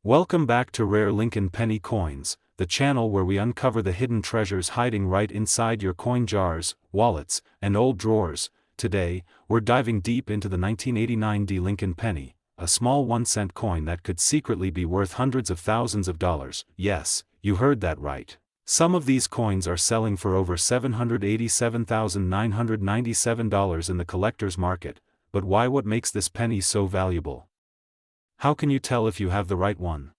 Welcome back to Rare Lincoln Penny Coins, the channel where we uncover the hidden treasures hiding right inside your coin jars, wallets, and old drawers. Today, we're diving deep into the 1989 D Lincoln Penny, a small 1-cent coin that could secretly be worth hundreds of thousands of dollars. Yes, you heard that right. Some of these coins are selling for over $787,997 in the collector's market, but why? What makes this penny so valuable? How can you tell if you have the right one?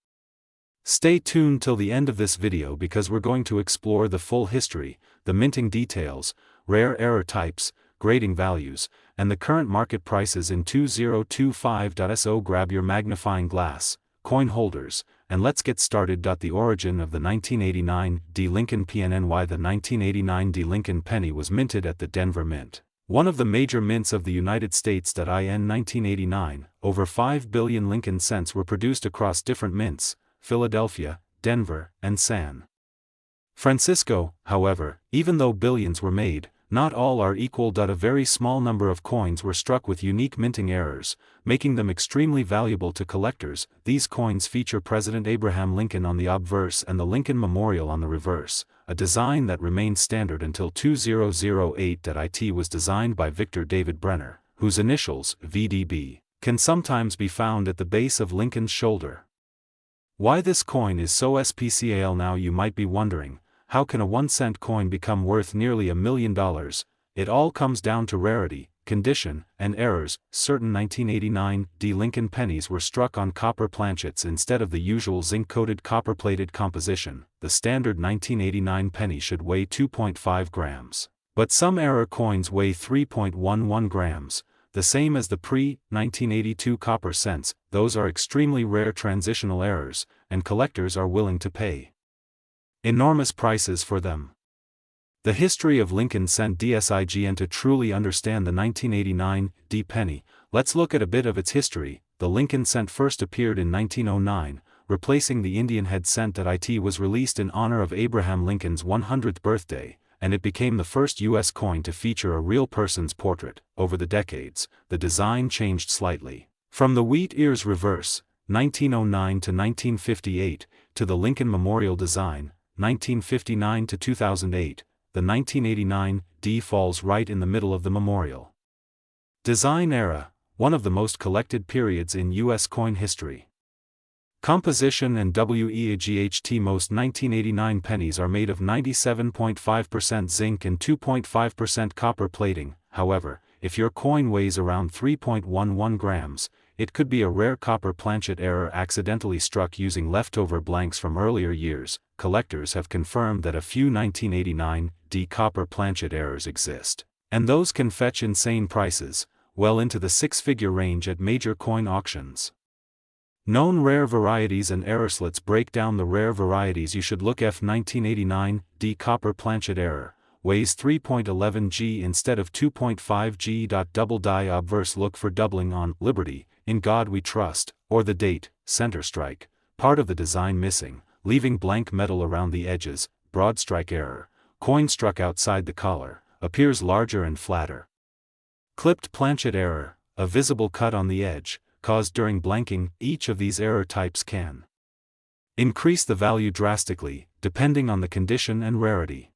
Stay tuned till the end of this video because we're going to explore the full history, the minting details, rare error types, grading values, and the current market prices in 2025. Grab your magnifying glass, coin holders, and let's get started. The origin of the 1989 D Lincoln PNNY. The 1989 D Lincoln penny was minted at the Denver Mint, one of the major mints of the United States. In 1989, over 5 billion Lincoln cents were produced across different mints, Philadelphia, Denver, and San Francisco. However, even though billions were made, not all are equal. A very small number of coins were struck with unique minting errors, making them extremely valuable to collectors. These coins feature President Abraham Lincoln on the obverse and the Lincoln Memorial on the reverse, a design that remained standard until 2008. It was designed by Victor David Brenner, whose initials, VDB, can sometimes be found at the base of Lincoln's shoulder. Why this coin is so special? Now you might be wondering, how can a 1-cent coin become worth nearly $1 million? It all comes down to rarity, condition, and errors. Certain 1989 D Lincoln pennies were struck on copper planchets instead of the usual zinc-coated copper-plated composition. The standard 1989 penny should weigh 2.5 grams. But some error coins weigh 3.11 grams, the same as the pre-1982 copper cents. Those are extremely rare transitional errors, and collectors are willing to pay enormous prices for them. The history of Lincoln cent DSIG. And to truly understand the 1989 D penny, let's look at a bit of its history. The Lincoln cent first appeared in 1909, replacing the Indian head cent. It was released in honor of Abraham Lincoln's 100th birthday, and it became the first U.S. coin to feature a real person's portrait. Over the decades, the design changed slightly. From the wheat ears reverse, 1909 to 1958, to the Lincoln Memorial design, 1959 to 2008, the 1989 D falls right in the middle of the memorial design era, one of the most collected periods in U.S. coin history. Composition and WEGHT. Most 1989 pennies are made of 97.5% zinc and 2.5% copper plating. However, if your coin weighs around 3.11 grams, it could be a rare copper planchet error accidentally struck using leftover blanks from earlier years. Collectors have confirmed that a few 1989 D copper planchet errors exist, and those can fetch insane prices, well into the six-figure range at major coin auctions. Known rare varieties and errors. Let's break down the rare varieties you should look at. 1989 D copper planchet error weighs 3.11 g instead of 2.5 g. Double die obverse. Look for doubling on Liberty, In God We Trust, or the date, center strike, part of the design missing, leaving blank metal around the edges. Broad strike error, coin struck outside the collar, appears larger and flatter. Clipped planchet error, a visible cut on the edge, caused during blanking. Each of these error types can increase the value drastically, depending on the condition and rarity.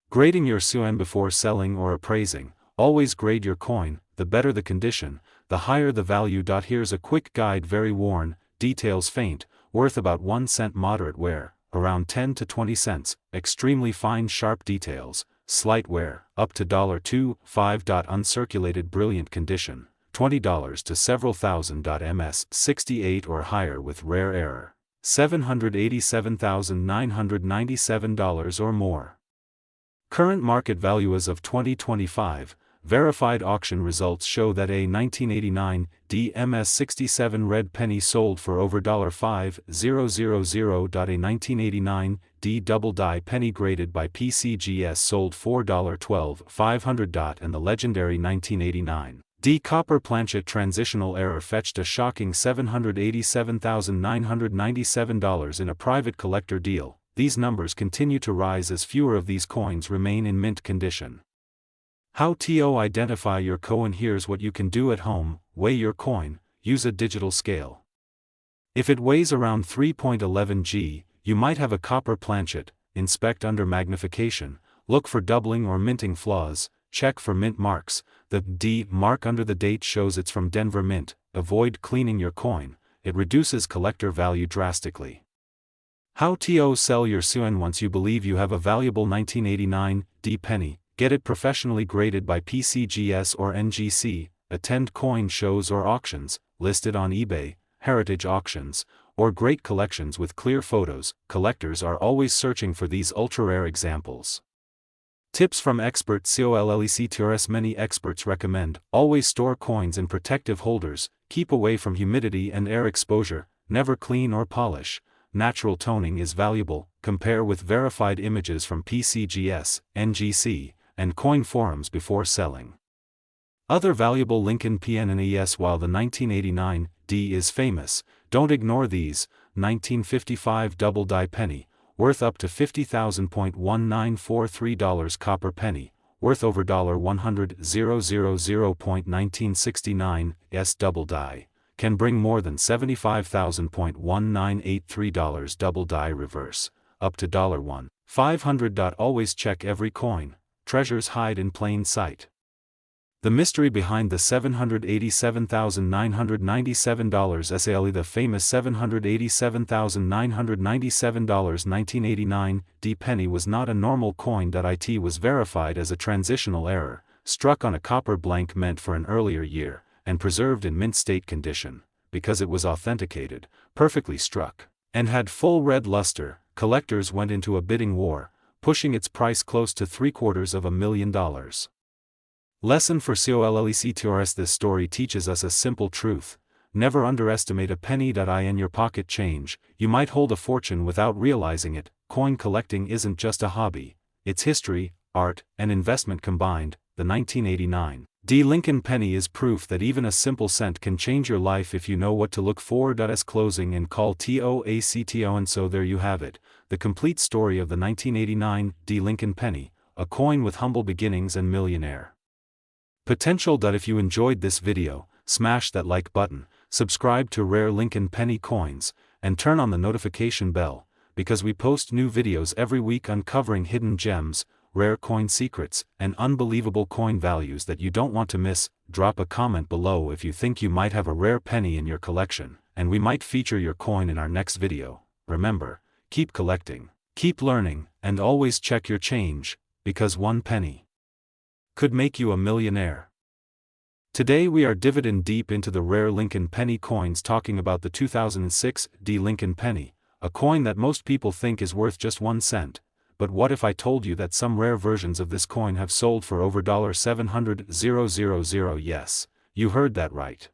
Grading your coin before selling or appraising. Always grade your coin, the better the condition, the higher the value. Here's a quick guide. Very worn, details faint, worth about 1 cent. Moderate wear, around 10 to 20 cents, extremely fine sharp details, slight wear, up to $2.5. Uncirculated brilliant condition, $20 to several thousand. MS 68 or higher with rare error, $787,997 or more. Current market value as of 2025, verified auction results show that a 1989 DMS 67 red penny sold for over $5,000. A 1989 D double die penny graded by PCGS sold for $12,500. And the legendary 1989 D copper planchet transitional error fetched a shocking $787,997 in a private collector deal. These numbers continue to rise as fewer of these coins remain in mint condition. How to identify your coin? Here's what you can do at home. Weigh your coin, use a digital scale. If it weighs around 3.11 g, you might have a copper planchet. Inspect under magnification, look for doubling or minting flaws, check for mint marks. The D mark under the date shows it's from Denver Mint. Avoid cleaning your coin, it reduces collector value drastically. How to sell your coin once you believe you have a valuable 1989 D penny. Get it professionally graded by PCGS or NGC, attend coin shows or auctions, listed on eBay, heritage auctions, or great collections with clear photos. Collectors are always searching for these ultra-rare examples. Tips from expert collectors. Many experts recommend, always store coins in protective holders, keep away from humidity and air exposure, never clean or polish. Natural toning is valuable, compare with verified images from PCGS, NGC, and coin forums before selling. Other valuable Lincoln pennies. While the 1989 D is famous, don't ignore these. 1955 double die penny, worth up to $50,000.1943. Copper penny, worth over $100,000.1969. Double die, can bring more than $75,000.1983. Double die reverse, up to $1,500. Always check every coin, treasures hide in plain sight. The mystery behind the $787,997 SALE. The famous $787,997 1989 D penny was not a normal coin. It was verified as a transitional error, struck on a copper blank meant for an earlier year, and preserved in mint state condition, because it was authenticated, perfectly struck, and had full red luster. Collectors went into a bidding war, pushing its price close to $750,000. Lesson for collectors. This story teaches us a simple truth: never underestimate a penny. In your pocket change, you might hold a fortune without realizing it. Coin collecting isn't just a hobby, it's history, art, and investment combined. The 1989 D Lincoln penny is proof that even a simple cent can change your life if you know what to look for. As closing and call TOACTO. And so there you have it, the complete story of the 1989 D Lincoln penny, a coin with humble beginnings and millionaire potential. If you enjoyed this video, smash that like button, subscribe to Rare Lincoln Penny Coins, and turn on the notification bell, because we post new videos every week uncovering hidden gems, rare coin secrets, and unbelievable coin values that you don't want to miss. Drop a comment below if you think you might have a rare penny in your collection, and we might feature your coin in our next video. Remember, keep collecting, keep learning, and always check your change, because one penny could make you a millionaire. Today we are dividend deep into the rare Lincoln penny coins, talking about the 2006 D Lincoln penny, a coin that most people think is worth just 1 cent. But what if I told you that some rare versions of this coin have sold for over $700,000? Yes, you heard that right.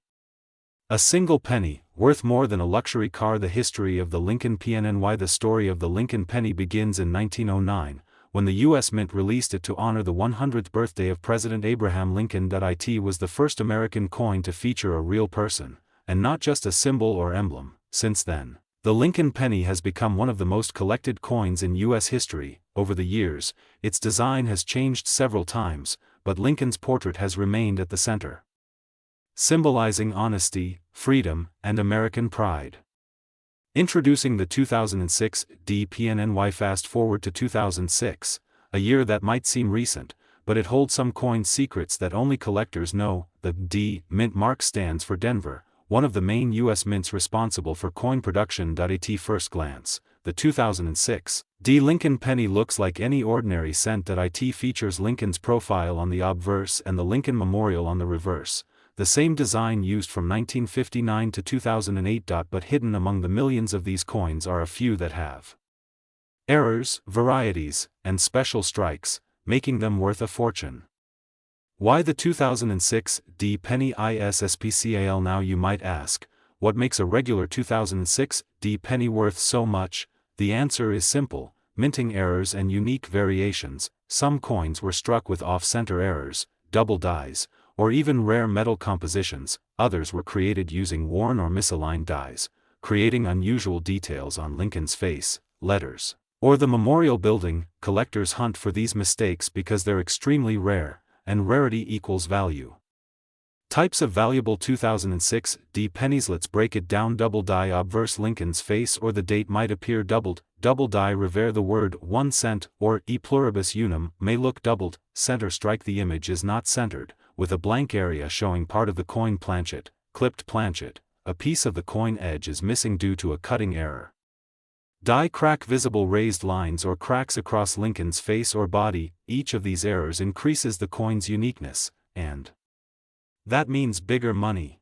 A single penny, worth more than a luxury car. The history of the Lincoln penny. The story of the Lincoln penny begins in 1909, when the U.S. Mint released it to honor the 100th birthday of President Abraham Lincoln. It was the first American coin to feature a real person, and not just a symbol or emblem. Since then, the Lincoln penny has become one of the most collected coins in U.S. history. Over the years, its design has changed several times, but Lincoln's portrait has remained at the center, symbolizing honesty, freedom, and American pride. Introducing the 2006 D penny. Fast forward to 2006, a year that might seem recent, but it holds some coin secrets that only collectors know. The D mint mark stands for Denver, one of the main U.S. mints responsible for coin production. At first glance, the 2006 D Lincoln penny looks like any ordinary cent. It features Lincoln's profile on the obverse and the Lincoln Memorial on the reverse, the same design used from 1959 to 2008. But hidden among the millions of these coins are a few that have errors, varieties, and special strikes, making them worth a fortune. Why the 2006 D penny ISSPCAL? Now you might ask, what makes a regular 2006 D penny worth so much? The answer is simple: minting errors and unique variations. Some coins were struck with off-center errors, double dies, or even rare metal compositions. Others were created using worn or misaligned dies, creating unusual details on Lincoln's face, letters, or the memorial building. Collectors hunt for these mistakes because they're extremely rare, and rarity equals value. Types of valuable 2006 D pennies. Let's break it down. Double die obverse Lincoln's face or the date might appear doubled. Double die revere the word 1 cent or e pluribus unum may look doubled. Center strike the image is not centered, with a blank area showing part of the coin planchet, clipped planchet. A piece of the coin edge is missing due to a cutting error. Die crack visible raised lines or cracks across Lincoln's face or body. Each of these errors increases the coin's uniqueness, and that means bigger money.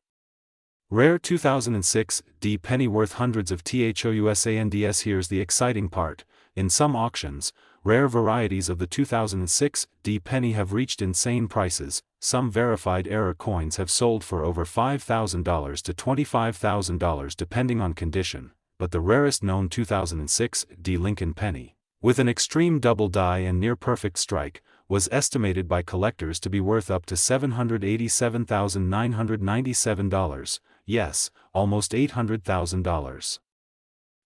Rare 2006 D penny worth hundreds of thousands. Here's the exciting part. In some auctions, rare varieties of the 2006 D penny have reached insane prices. Some verified error coins have sold for over $5,000 to $25,000 depending on condition, but the rarest known 2006 D Lincoln penny, with an extreme double die and near-perfect strike, was estimated by collectors to be worth up to $787,997, yes, almost $800,000.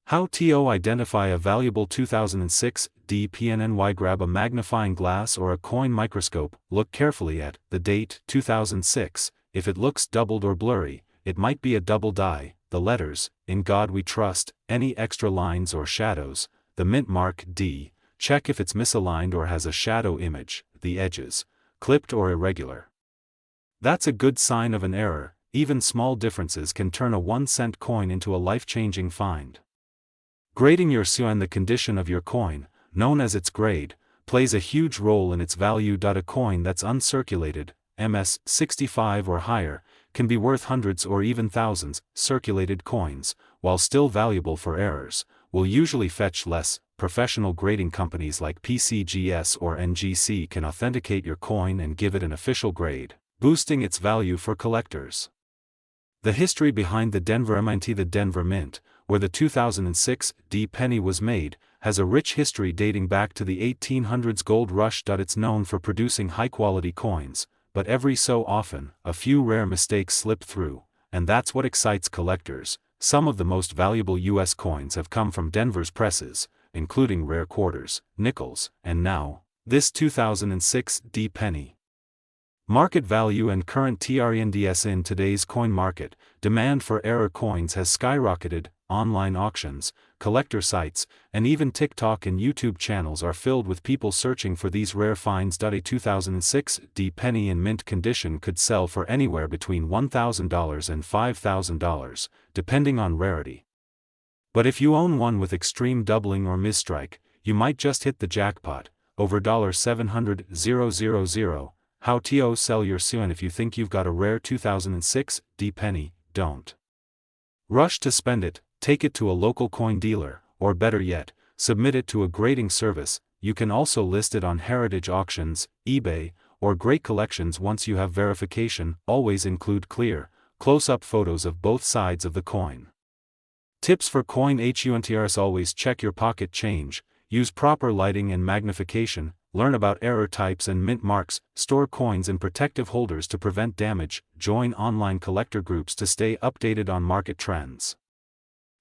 How to identify a valuable 2006 D PNY? Grab a magnifying glass or a coin microscope, look carefully at the date 2006, if it looks doubled or blurry, it might be a double die, the letters, "In God We Trust," any extra lines or shadows, the mint mark D. Check if it's misaligned or has a shadow image, the edges, clipped or irregular. That's a good sign of an error. Even small differences can turn a 1-cent coin into a life-changing find. Grading your SU and the condition of your coin, known as its grade, plays a huge role in its value. A coin that's uncirculated, MS 65 or higher, can be worth hundreds or even thousands. Circulated coins, while still valuable for errors, will usually fetch less. Professional grading companies like PCGS or NGC can authenticate your coin and give it an official grade, boosting its value for collectors. The history behind the Denver Mint. The Denver Mint, where the 2006 D penny was made, has a rich history dating back to the 1800s gold rush. It's known for producing high-quality coins, but every so often, a few rare mistakes slip through, and that's what excites collectors. Some of the most valuable U.S. coins have come from Denver's presses, including rare quarters, nickels, and now, this 2006 D penny. Market value and current trends. In today's coin market, demand for error coins has skyrocketed. Online auctions, collector sites, and even TikTok and YouTube channels are filled with people searching for these rare finds. A 2006 D penny in mint condition could sell for anywhere between $1,000 and $5,000, depending on rarity. But if you own one with extreme doubling or misstrike, you might just hit the jackpot, over $700,000. How to sell your SU? And if you think you've got a rare 2006 D penny, don't rush to spend it. Take it to a local coin dealer, or better yet, submit it to a grading service. You can also list it on heritage auctions, eBay, or Great Collections. Once you have verification, always include clear, close-up photos of both sides of the coin. Tips for coin hunters: always check your pocket change, use proper lighting and magnification, learn about error types and mint marks, store coins in protective holders to prevent damage, join online collector groups to stay updated on market trends.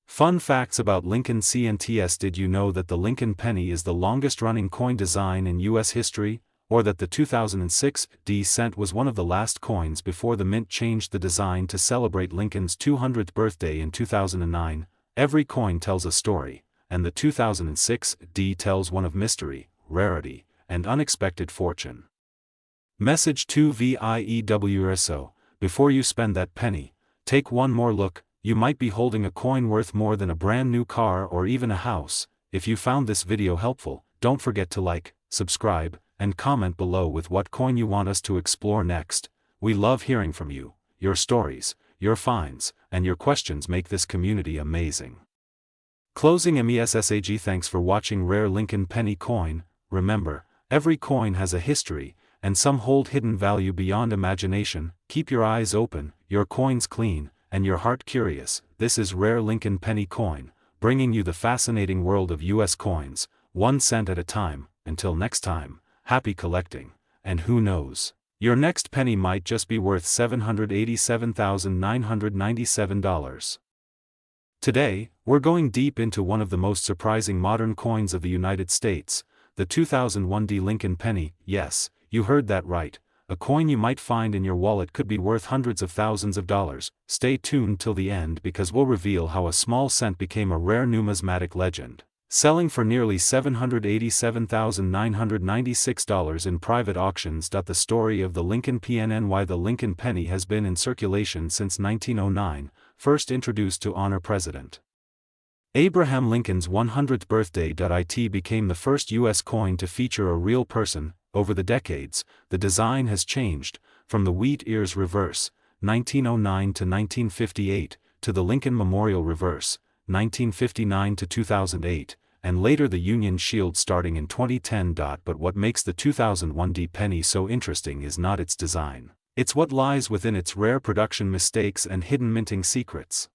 Fun facts about Lincoln CNTS: did you know that the Lincoln penny is the longest-running coin design in U.S. history, or that the 2006 D cent was one of the last coins before the mint changed the design to celebrate Lincoln's 200th birthday in 2009? Every coin tells a story, and the 2006 D tells one of mystery, rarity, and unexpected fortune. Message to VIEWRSO: before you spend that penny, take one more look. You might be holding a coin worth more than a brand new car or even a house. If you found this video helpful, don't forget to like, subscribe, and comment below with what coin you want us to explore next. We love hearing from you. Your stories, your finds, and your questions make this community amazing. Closing MESSAG: thanks for watching Rare Lincoln Penny Coin. Remember, every coin has a history, and some hold hidden value beyond imagination. Keep your eyes open, your coins clean, and your heart curious. This is Rare Lincoln Penny Coin, bringing you the fascinating world of U.S. coins, 1 cent at a time. Until next time, happy collecting, and who knows, your next penny might just be worth $787,997. Today, we're going deep into one of the most surprising modern coins of the United States, the 2001 D Lincoln penny. Yes, you heard that right, a coin you might find in your wallet could be worth hundreds of thousands of dollars. Stay tuned till the end because we'll reveal how a small cent became a rare numismatic legend, selling for nearly $787,996 in private auctions. The story of the Lincoln PNN. Why the Lincoln penny has been in circulation since 1909, first introduced to honor President Abraham Lincoln's 100th birthday. It became the first U.S. coin to feature a real person. Over the decades, the design has changed, from the wheat ears reverse, 1909 to 1958, to the Lincoln Memorial reverse, 1959 to 2008, and later the Union Shield starting in 2010. But what makes the 2001 penny so interesting is not its design, it's what lies within its rare production mistakes and hidden minting secrets.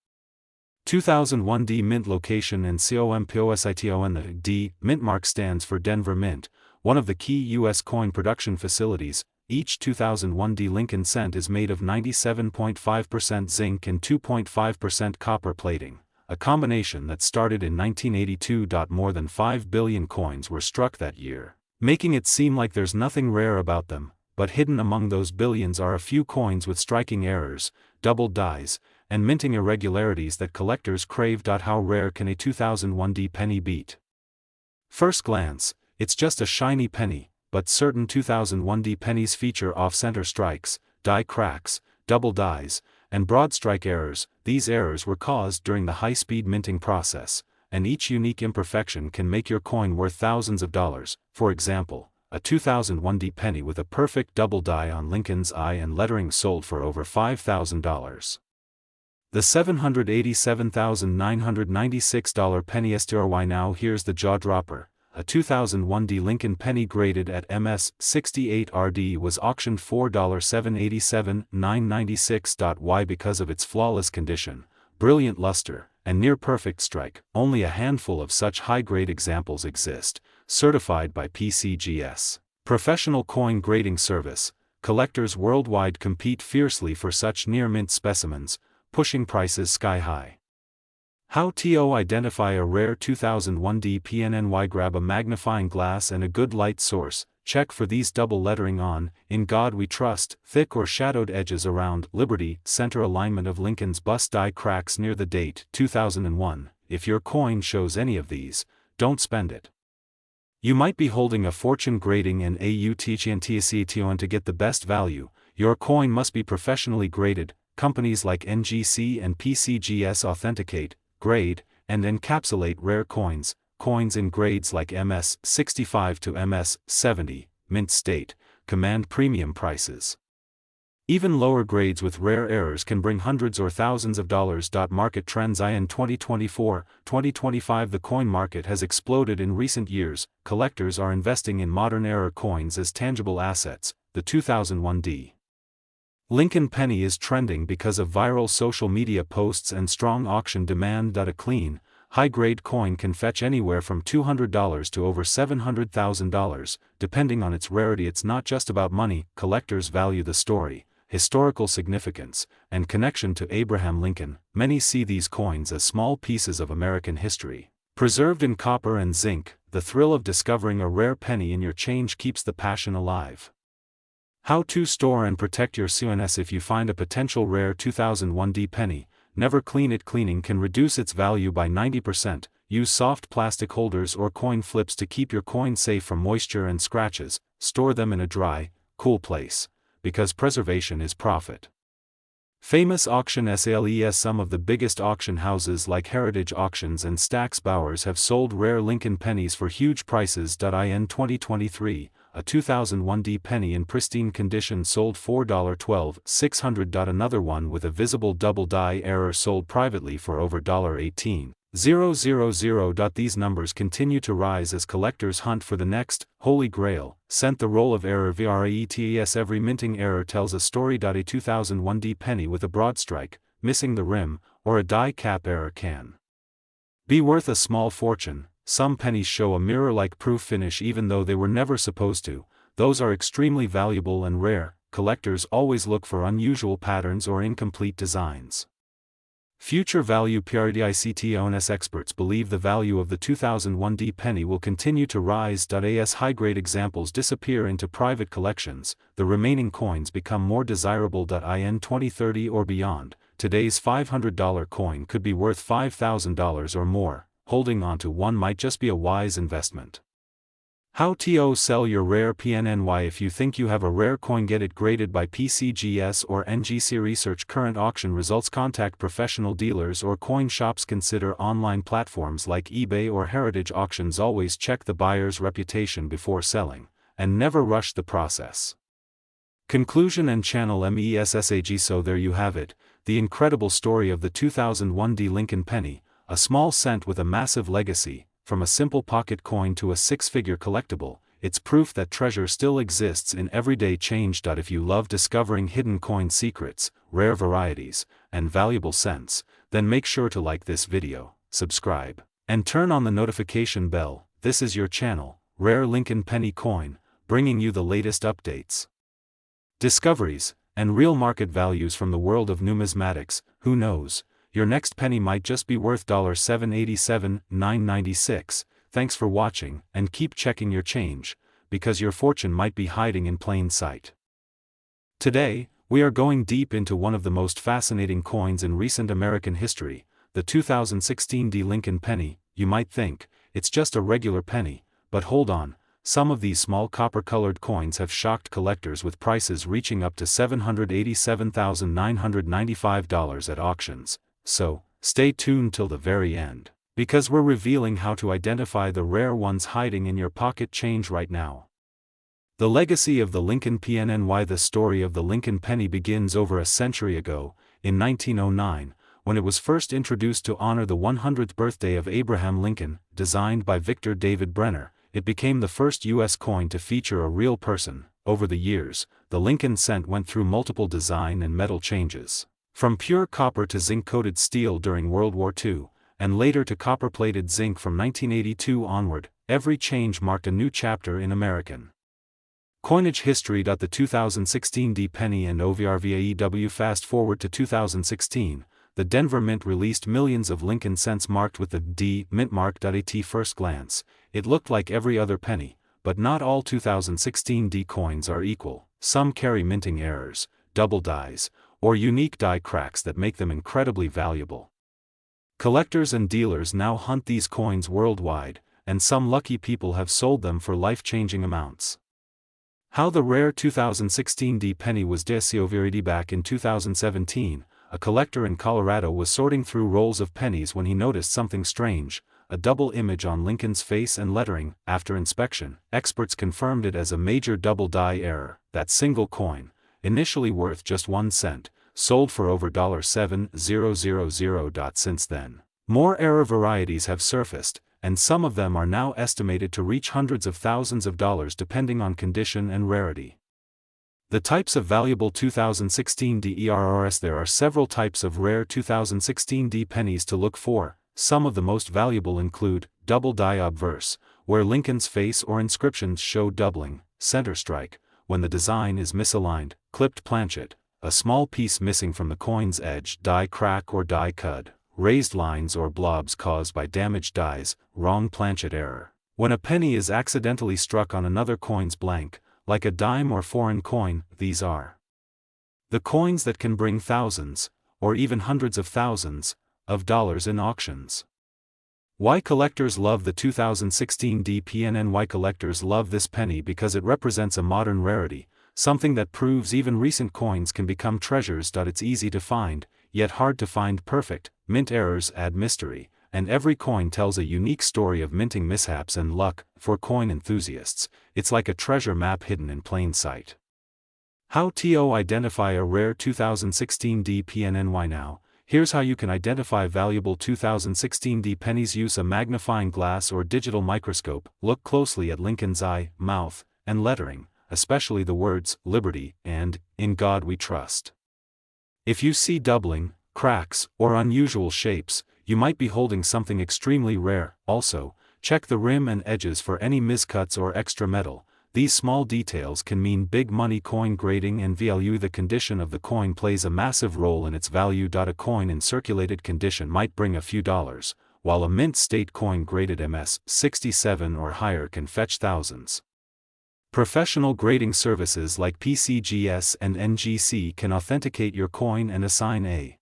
2001 mint location and COMPOSITON. The D mint mark stands for Denver Mint, one of the key U.S. coin production facilities. Each 2001 Lincoln cent is made of 97.5% zinc and 2.5% copper plating, a combination that started in 1982. More than 5 billion coins were struck that year, making it seem like there's nothing rare about them, but hidden among those billions are a few coins with striking errors, double dies, and minting irregularities that collectors crave. How rare can a 2001 penny be? First glance, it's just a shiny penny, but certain 2001 pennies feature off-center strikes, die cracks, double dies, and broad strike errors. These errors were caused during the high-speed minting process, and each unique imperfection can make your coin worth thousands of dollars. For example, a 2001 penny with a perfect double die on Lincoln's eye and lettering sold for over $5,000. The $787,996 penny STRY. Now here's the jaw-dropper. A 2001 Lincoln penny graded at MS 68 RD was auctioned for $787,996. Why? Because of its flawless condition, brilliant luster, and near-perfect strike. Only a handful of such high-grade examples exist, certified by PCGS, Professional Coin Grading Service. Collectors worldwide compete fiercely for such near-mint specimens, pushing prices sky-high. How to identify a rare 2001 PNNY? Grab a magnifying glass and a good light source. Check for these double lettering on "In God We Trust," thick or shadowed edges around "Liberty," center alignment of Lincoln's bust, die cracks near the date 2001. If your coin shows any of these, don't spend it. You might be holding a fortune. Grading and AUTHNTCTON. To get the best value, your coin must be professionally graded. Companies like NGC and PCGS authenticate, grade, and encapsulate rare coins. Coins in grades like MS 65 to MS 70, mint state, command premium prices. Even lower grades with rare errors can bring hundreds or thousands of dollars. Market trends. In 2024-2025 the coin market has exploded in recent years. Collectors are investing in modern era coins as tangible assets. The 2001 Lincoln penny is trending because of viral social media posts and strong auction demand. A clean, high-grade coin can fetch anywhere from $200 to over $700,000, depending on its rarity. It's not just about money. Collectors value the story, historical significance, and connection to Abraham Lincoln. Many see these coins as small pieces of American history, preserved in copper and zinc. The thrill of discovering a rare penny in your change keeps the passion alive. How to store and protect your COINS. If you find a potential rare 2001 penny, never clean it. Cleaning can reduce its value by 90%. Use soft plastic holders or coin flips to keep your coin safe from moisture and scratches. Store them in a dry, cool place, because preservation is profit. Famous auction sales. Some of the biggest auction houses like Heritage Auctions and Stack's Bowers have sold rare Lincoln pennies for huge prices. In 2023, a 2001 penny in pristine condition sold for $12,600. Another one with a visible double die error sold privately for over $18,000. These numbers continue to rise as collectors hunt for the next holy grail. Sent the roll of error VRETES. Every minting error tells a story. A 2001 penny with a broad strike, missing the rim, or a die cap error can be worth a small fortune. Some pennies show a mirror-like proof finish even though they were never supposed to. Those are extremely valuable and rare. Collectors always look for unusual patterns or incomplete designs. Future value periodicity experts believe the value of the 2001 D penny will continue to rise. As high-grade examples disappear into private collections, the remaining coins become more desirable. In 2030 or beyond, today's $500 coin could be worth $5,000 or more. Holding onto one might just be a wise investment. How to sell your rare PNNY? If you think you have a rare coin, get it graded by PCGS or NGC. Research current auction results, contact professional dealers or coin shops, consider online platforms like eBay or Heritage Auctions. Always check the buyer's reputation before selling, and never rush the process. Conclusion and channel MESSAG. So there you have it, the incredible story of the 2001 D Lincoln penny, a small cent with a massive legacy. From a simple pocket coin to a six-figure collectible, it's proof that treasure still exists in everyday change. If you love discovering hidden coin secrets, rare varieties, and valuable cents, then make sure to like this video, subscribe, and turn on the notification bell. This is your channel, Rare Lincoln Penny Coin, bringing you the latest updates, discoveries, and real market values from the world of numismatics. Who knows? Your next penny might just be worth $787, $996. Thanks for watching, and keep checking your change, because your fortune might be hiding in plain sight. Today, we are going deep into one of the most fascinating coins in recent American history, the 2016 D Lincoln penny. You might think, it's just a regular penny, but hold on, some of these small copper-colored coins have shocked collectors with prices reaching up to $787,995 at auctions. So, stay tuned till the very end, because we're revealing how to identify the rare ones hiding in your pocket change right now. The legacy of the Lincoln PNNY. The story of the Lincoln penny begins over a century ago, in 1909, when it was first introduced to honor the 100th birthday of Abraham Lincoln. Designed by Victor David Brenner, it became the first U.S. coin to feature a real person. Over the years, the Lincoln cent went through multiple design and metal changes. From pure copper to zinc-coated steel during World War II, and later to copper-plated zinc from 1982 onward, every change marked a new chapter in American coinage history. The 2016 D penny and OVRVAEW. Fast forward to 2016, the Denver Mint released millions of Lincoln cents marked with the D Mint mark. At first glance, it looked like every other penny, but not all 2016 D coins are equal. Some carry minting errors, double dies, or unique die cracks that make them incredibly valuable. Collectors and dealers now hunt these coins worldwide, and some lucky people have sold them for life-changing amounts. How the rare 2016 D penny was discovered. Back in 2017, a collector in Colorado was sorting through rolls of pennies when he noticed something strange, a double image on Lincoln's face and lettering. After inspection, experts confirmed it as a major double die error. That single coin, initially worth just 1 cent, sold for over $7,000. Since then, more error varieties have surfaced, and some of them are now estimated to reach hundreds of thousands of dollars depending on condition and rarity. The types of valuable 2016 DERRS. There are several types of rare 2016 D pennies to look for. Some of the most valuable include double die obverse, where Lincoln's face or inscriptions show doubling; center strike, when the design is misaligned; clipped planchet, a small piece missing from the coin's edge; die crack or die cud, raised lines or blobs caused by damaged dies; wrong planchet error, when a penny is accidentally struck on another coin's blank, like a dime or foreign coin. These are the coins that can bring thousands, or even hundreds of thousands, of dollars in auctions. Why collectors love the 2016 D PNNY. Collectors love this penny because it represents a modern rarity, something that proves even recent coins can become treasures. It's easy to find, yet hard to find perfect. Mint errors add mystery, and every coin tells a unique story of minting mishaps and luck. For coin enthusiasts, it's like a treasure map hidden in plain sight. How to identify a rare 2016 D PNNY. Now, here's how you can identify valuable 2016 D pennies. Use a magnifying glass or digital microscope. Look closely at Lincoln's eye, mouth, and lettering, especially the words "Liberty" and "In God We Trust." If you see doubling, cracks, or unusual shapes, you might be holding something extremely rare. Also, check the rim and edges for any miscuts or extra metal. These small details can mean big money. Coin grading and value. The condition of the coin plays a massive role in its value. A coin in circulated condition might bring a few dollars, while a mint state coin graded MS-67 or higher can fetch thousands. Professional grading services like PCGS and NGC can authenticate your coin and assign a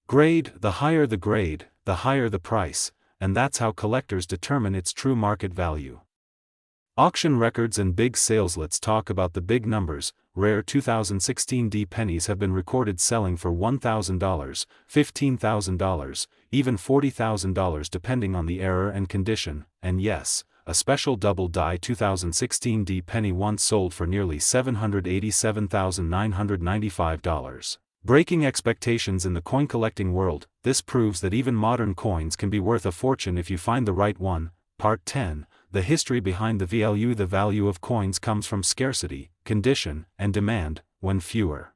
grade. The higher the price, and that's how collectors determine its true market value. Auction records and big sales. Let's talk about the big numbers. Rare 2016 pennies have been recorded selling for $1,000, $15,000, even $40,000 depending on the era and condition, and yes, a special double die 2016 penny once sold for nearly $787,995. Breaking expectations in the coin collecting world. This proves that even modern coins can be worth a fortune if you find the right one. Part 10. The history behind the value. The value of coins comes from scarcity, condition, and demand. When fewer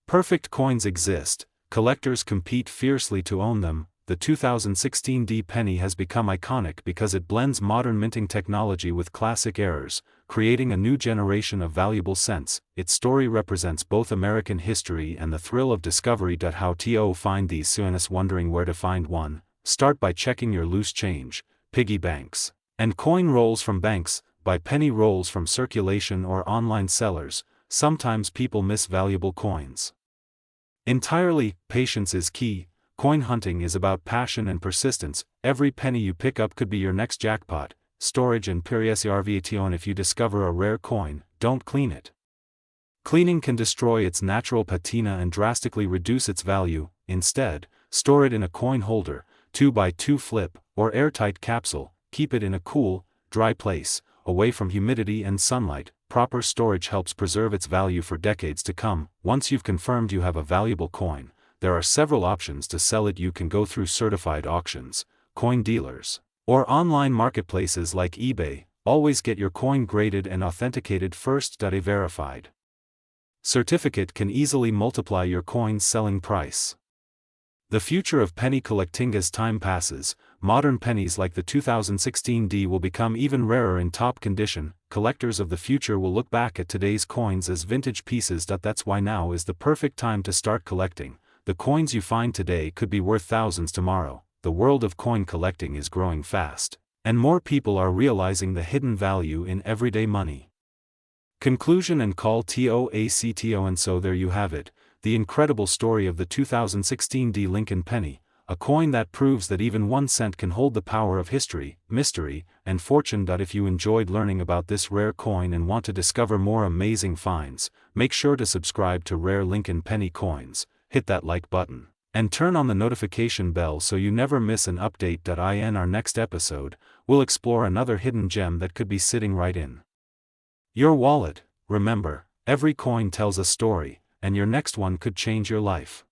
perfect coins exist, collectors compete fiercely to own them. The 2016 penny has become iconic because it blends modern minting technology with classic errors, creating a new generation of valuable cents. Its story represents both American history and the thrill of discovery. How to find these? Soonest wondering where to find one? Start by checking your loose change, piggy banks, and coin rolls from banks. Buy penny rolls from circulation or online sellers. Sometimes people miss valuable coins entirely. Patience is key. Coin hunting is about passion and persistence. Every penny you pick up could be your next jackpot. Storage and preservation. If you discover a rare coin, don't clean it. Cleaning can destroy its natural patina and drastically reduce its value. Instead, store it in a coin holder, 2x2 flip, or airtight capsule. Keep it in a cool, dry place, away from humidity and sunlight. Proper storage helps preserve its value for decades to come. Once you've confirmed you have a valuable coin, there are several options to sell it. You can go through certified auctions, coin dealers, or online marketplaces like eBay. Always get your coin graded and authenticated first. A verified certificate can easily multiply your coin's selling price. The future of penny collecting. As time passes, modern pennies like the 2016 will become even rarer in top condition. Collectors of the future will look back at today's coins as vintage pieces. That's why now is the perfect time to start collecting. The coins you find today could be worth thousands tomorrow. The world of coin collecting is growing fast, and more people are realizing the hidden value in everyday money. Conclusion and call to action. And so there you have it, the incredible story of the 2016 Lincoln penny, a coin that proves that even 1 cent can hold the power of history, mystery, and fortune. If you enjoyed learning about this rare coin and want to discover more amazing finds, make sure to subscribe to Rare Lincoln Penny Coins, hit that like button, and turn on the notification bell so you never miss an update. In our next episode, we'll explore another hidden gem that could be sitting right in your wallet. Remember, every coin tells a story, and your next one could change your life.